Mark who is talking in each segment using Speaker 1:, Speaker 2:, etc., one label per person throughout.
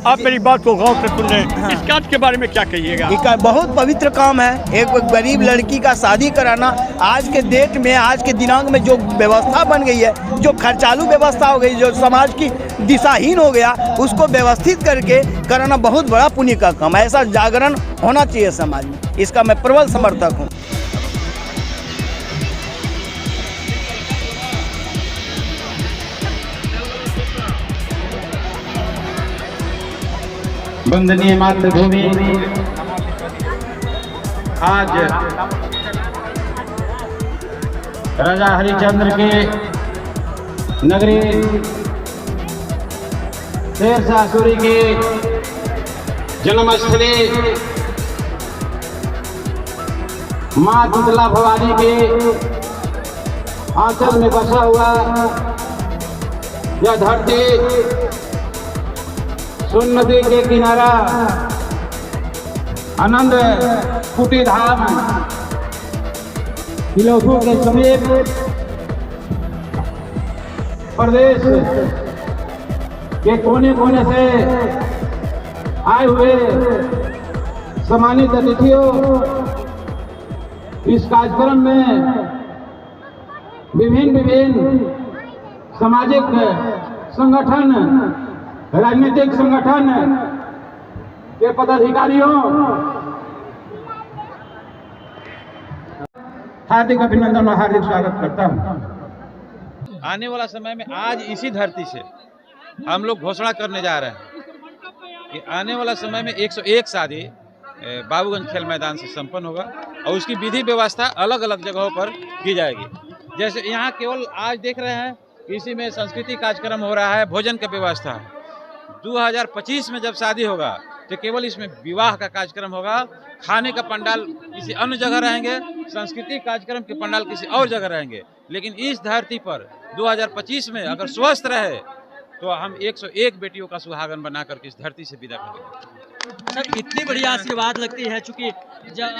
Speaker 1: आप मेरी बात को गौर से सुन लें। हाँ। इस काज के बारे में क्या कहिएगा?
Speaker 2: ये बहुत पवित्र काम है। एक गरीब लड़की का शादी कराना आज के डेट में, आज के दिनांक में जो व्यवस्था बन गई है, जो खर्चालू व्यवस्था हो गई, जो समाज की दिशाहीन हो गया, उसको व्यवस्थित करके कराना बहुत बड़ा पुण्य का काम है। ऐसा जागरण होना चाहिए समाज में, इसका मैं प्रबल समर्थक हूँ।
Speaker 3: वंदनीय मातृभूमि आज राजा हरिश्चंद्र के नगरी शेरशाह सूरी के जन्मस्थली माँ शीतला भवानी के आंचल में बसा हुआ यह धरती, सोन नदी के किनारा, आनंद कुटी धाम तिलोथू के समीप प्रदेश के कोने कोने से आए हुए सम्मानित अतिथियों, इस कार्यक्रम में विभिन्न सामाजिक संगठन, राजनीतिक संगठन के पदाधिकारियों हार्दिक अभिनंदन और हार्दिक स्वागत करता हूं।
Speaker 4: आने वाला समय में आज इसी धरती से हम लोग घोषणा करने जा रहे हैं कि आने वाला समय में 101 शादी बाबूगंज खेल मैदान से संपन्न होगा और उसकी विधि व्यवस्था अलग अलग जगहों पर की जाएगी। जैसे यहाँ केवल आज देख रहे हैं कि इसी में संस्कृति कार्यक्रम हो रहा है, भोजन की व्यवस्था है। 2025 में जब शादी होगा तो केवल इसमें विवाह का कार्यक्रम होगा, खाने का पंडाल किसी अन्य जगह रहेंगे, सांस्कृतिक कार्यक्रम के पंडाल किसी और जगह रहेंगे। लेकिन इस धरती पर 2025 में अगर स्वस्थ रहे तो हम 101 बेटियों का सुहागन बना करके इस धरती से विदा करेंगे।
Speaker 5: सर, इतनी बड़ी आशीर्वाद लगती है, चूंकि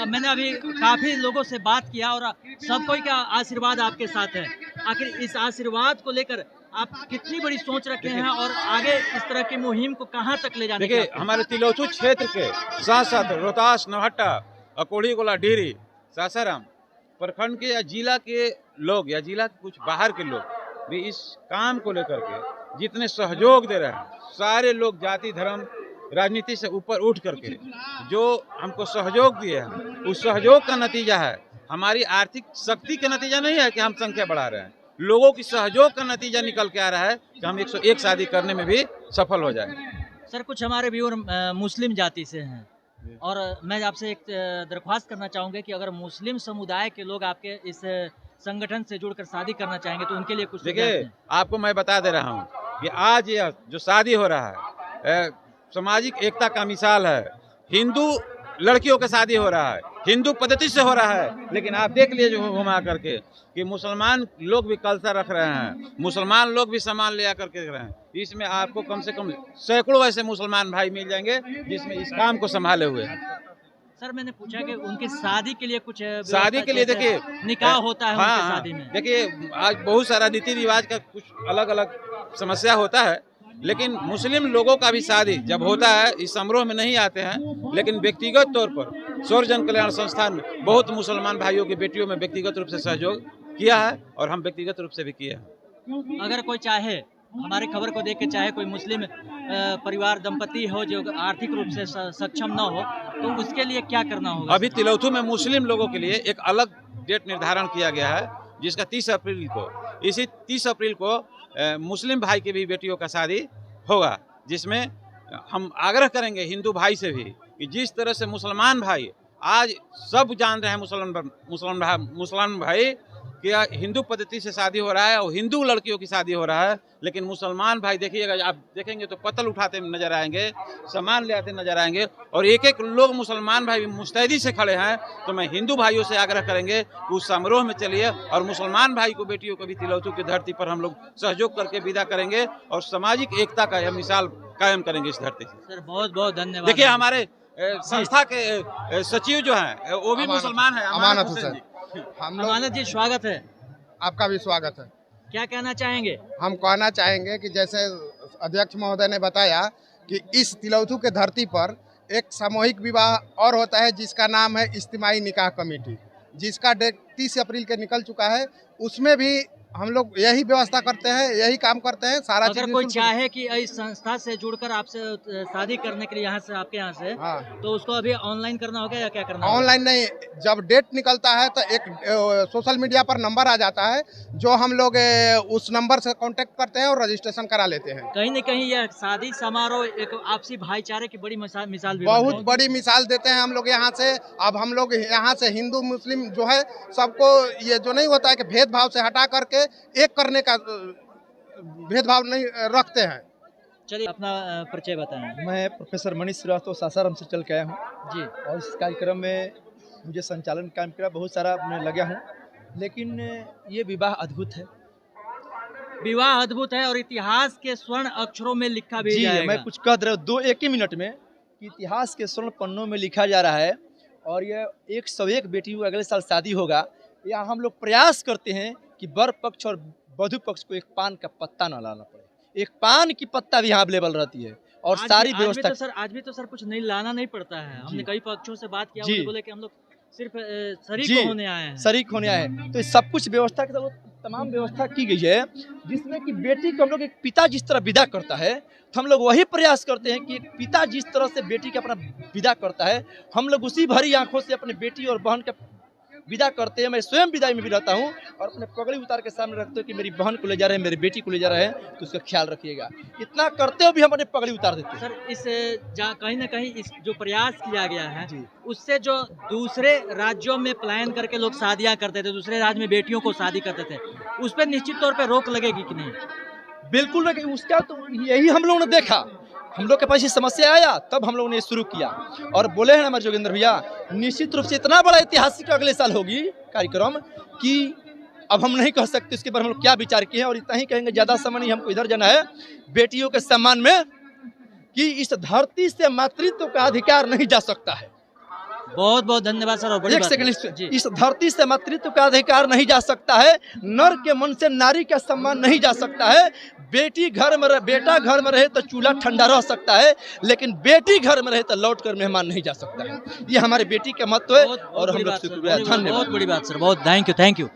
Speaker 5: मैंने अभी काफी लोगों से बात किया और सब कोई का आशीर्वाद आपके साथ है। आखिर इस आशीर्वाद को लेकर आप कितनी बड़ी सोच रखे हैं और आगे इस तरह की मुहिम को कहां तक ले जाने?
Speaker 4: देखिए, हमारे तिलोथू क्षेत्र के साथ साथ रोहतास, नौहट्टा, अकोड़ी गोला, डेहरी, सासाराम प्रखंड के या जिला के लोग या जिला के कुछ बाहर के लोग भी इस काम को लेकर के जितने सहयोग दे रहे हैं, सारे लोग जाति धर्म राजनीति से ऊपर उठ करके जो हमको सहयोग दिए हैं, उस सहयोग का नतीजा है। हमारी आर्थिक शक्ति का नतीजा नहीं है कि हम संख्या बढ़ा रहे हैं, लोगों की सहयोग का नतीजा निकल के आ रहा है कि हम 101 शादी करने में भी सफल हो जाए।
Speaker 5: सर, कुछ हमारे व्यूअर मुस्लिम जाति से हैं और मैं आपसे एक दरख्वास्त करना चाहूँगा कि अगर मुस्लिम समुदाय के लोग आपके इस संगठन से जुड़कर शादी करना चाहेंगे तो उनके लिए कुछ?
Speaker 4: देखिए, आपको मैं बता दे रहा हूँ कि आज यह जो शादी हो रहा है सामाजिक एकता का मिसाल है। हिंदू लड़कियों का शादी हो रहा है, हिंदू पद्धति से हो रहा है, लेकिन आप देख लीजिए घुमा करके कि मुसलमान लोग भी कलसा रख रहे हैं, मुसलमान लोग भी सामान ले आकर के रख रहे हैं। इसमें आपको कम से कम सैकड़ों ऐसे मुसलमान भाई मिल जाएंगे जिसमें इस काम को संभाले हुए हैं।
Speaker 5: सर, मैंने पूछा कि उनकी शादी के लिए कुछ
Speaker 4: शादी के लिए देखिए
Speaker 5: निकाह होता है।
Speaker 4: हाँ,
Speaker 5: उनकी शादी में
Speaker 4: देखिए आज बहुत सारा रीति रिवाज का कुछ अलग अलग समस्या होता है, लेकिन मुस्लिम लोगों का भी शादी जब होता है इस समारोह में नहीं आते हैं, लेकिन व्यक्तिगत तौर पर सौर जन कल्याण संस्थान में बहुत मुसलमान भाइयों की बेटियों में व्यक्तिगत रूप से सहयोग किया है और हम व्यक्तिगत रूप से भी किए हैं।
Speaker 5: अगर कोई चाहे, हमारे खबर को देख के चाहे कोई मुस्लिम परिवार दंपति हो जो आर्थिक रूप से सक्षम न हो, तो उसके लिए क्या करना होगा?
Speaker 4: अभी तिलोथू में मुस्लिम लोगों के लिए एक अलग डेट निर्धारण किया गया है, जिसका 30 अप्रैल को, इसी 30 अप्रैल को मुस्लिम भाई की भी बेटियों का शादी होगा, जिसमें हम आग्रह करेंगे हिंदू भाई से भी कि जिस तरह से मुसलमान भाई आज सब जान रहे हैं, मुसलमान भाई कि हिंदू पद्धति से शादी हो रहा है और हिंदू लड़कियों की शादी हो रहा है, लेकिन मुसलमान भाई देखिएगा, आप देखेंगे तो पत्तल उठाते नजर आएंगे, सामान ले आते नजर आएंगे, और एक एक लोग मुसलमान भाई मुस्तैदी से खड़े हैं। तो मैं हिंदू भाइयों से आग्रह करेंगे कि उस समारोह में चलिए और मुसलमान भाई को, बेटियों को भी तिलौथू की धरती पर हम लोग सहयोग करके विदा करेंगे और सामाजिक एकता का यह मिसाल कायम करेंगे इस धरती से।
Speaker 5: सर बहुत बहुत धन्यवाद।
Speaker 4: देखिए हमारे संस्था के सचिव जो हैं वो भी मुसलमान हैं,
Speaker 6: अमानत हुसैन। हम लोग,
Speaker 5: अमानत जी स्वागत है।
Speaker 6: आपका भी स्वागत है।
Speaker 5: क्या कहना चाहेंगे?
Speaker 6: हम कहना चाहेंगे कि जैसे अध्यक्ष महोदय ने बताया कि इस तिलौथू के धरती पर एक सामूहिक विवाह और होता है जिसका नाम है इज्तिमाई निकाह कमेटी, जिसका डेट 30 अप्रैल के निकल चुका है। उसमें भी हम लोग यही व्यवस्था करते हैं, यही काम करते हैं। सारा
Speaker 5: अगर कोई चाहे कि इस संस्था से जुड़कर आपसे शादी करने के लिए यहाँ से, आपके यहाँ से,
Speaker 6: हाँ,
Speaker 5: तो उसको अभी ऑनलाइन करना होगा या क्या करना होगा?
Speaker 6: ऑनलाइन नहीं, जब डेट निकलता है तो एक सोशल मीडिया पर नंबर आ जाता है, जो हम लोग उस नंबर से कांटेक्ट करते हैं और रजिस्ट्रेशन करा लेते हैं।
Speaker 5: कहीं न कहीं यह शादी समारोह एक आपसी भाईचारे की बड़ी मिसाल भी
Speaker 6: बहुत बड़ी मिसाल देते हैं हम लोग यहाँ से। अब हम लोग यहाँ से हिंदू मुस्लिम जो है सबको, ये जो नहीं होता है कि भेदभाव से हटा करके एक करने का भेदभाव नहीं रखते हैं।
Speaker 5: चलिए अपना परिचय बताएं।
Speaker 7: मैं प्रोफेसर मनीष श्रीवास्तव सासाराम से चल के आया हूँ
Speaker 5: जी,
Speaker 7: और इस कार्यक्रम में मुझे संचालन काम करा, बहुत सारा मैं लगा हूँ, लेकिन ये विवाह अद्भुत है।
Speaker 5: विवाह अद्भुत है और इतिहास के स्वर्ण अक्षरों में लिखा भी
Speaker 7: जी,
Speaker 5: जाएगा।
Speaker 7: मैं कुछ कह रहा हूँ 1 ही मिनट में कि इतिहास के स्वर्ण पन्नों में लिखा जा रहा है। और ये 101 बेटी अगले साल शादी होगा। यहाँ हम लोग प्रयास करते हैं कि वर पक्ष और वधु पक्ष को एक पान का पत्ता न लाना पड़े। एक पान की पत्ता भी यहाँ अवेलेबल रहती है और सारी व्यवस्था।
Speaker 5: आज भी तो सर कुछ नहीं लाना नहीं पड़ता है। हमने कई पक्षों से बात किया, उन्होंने बोले कि हम लोग सिर्फ शरीक होने आए हैं।
Speaker 7: शरीक होने आए हैं, तो सब कुछ व्यवस्था के साथ तमाम व्यवस्था की गई है, जिसमें कि बेटी को हम लोग एक पिता जिस तरह विदा करता है, तो हम लोग वही प्रयास करते हैं कि एक पिता जिस तरह से बेटी का अपना विदा करता है, हम लोग उसी भरी आंखों से अपने बेटी और बहन का विदा करते हैं। मैं स्वयं विदाई में भी रहता हूँ और अपने पगड़ी उतार के सामने रखते हो कि मेरी बहन को ले जा रहे हैं, मेरी बेटी को ले जा रहे हैं, तो उसका ख्याल रखिएगा। इतना करते हुए भी हम अपने पगड़ी उतार देते हैं।
Speaker 5: सर इस कहीं ना कहीं इस जो प्रयास किया गया है, उससे जो दूसरे राज्यों में प्लान करके लोग शादियां करते थे, दूसरे राज्य में बेटियों को शादी करते थे, उस पर निश्चित तौर पर रोक लगेगी कि नहीं?
Speaker 7: बिल्कुल नहीं, उसका तो यही हम लोगों ने देखा। हम लोग के पास ये समस्या आया, तब हम लोगों ने शुरू किया और बोले हैं हमारे जोगेंद्र भैया, निश्चित रूप से इतना बड़ा ऐतिहासिक अगले साल होगी कार्यक्रम कि अब हम नहीं कह सकते उसके बारे में हम लोग क्या विचार किए हैं। और इतना ही कहेंगे, ज़्यादा समय नहीं, हमको इधर जाना है बेटियों के सम्मान में, कि इस धरती से मातृत्व का अधिकार नहीं जा सकता है।
Speaker 5: बहुत बहुत धन्यवाद सर। और
Speaker 7: एक सेकंड, इस धरती से मातृत्व का अधिकार नहीं जा सकता है, नर के मन से नारी का सम्मान नहीं जा सकता है। बेटी घर में बेटा घर में रहे तो चूल्हा ठंडा रह सकता है, लेकिन बेटी घर में रहे तो लौट कर मेहमान नहीं जा सकता है। ये हमारे बेटी का महत्व है और हम लोग धन्यवाद।
Speaker 5: बहुत बड़ी बात सर, बहुत थैंक यू।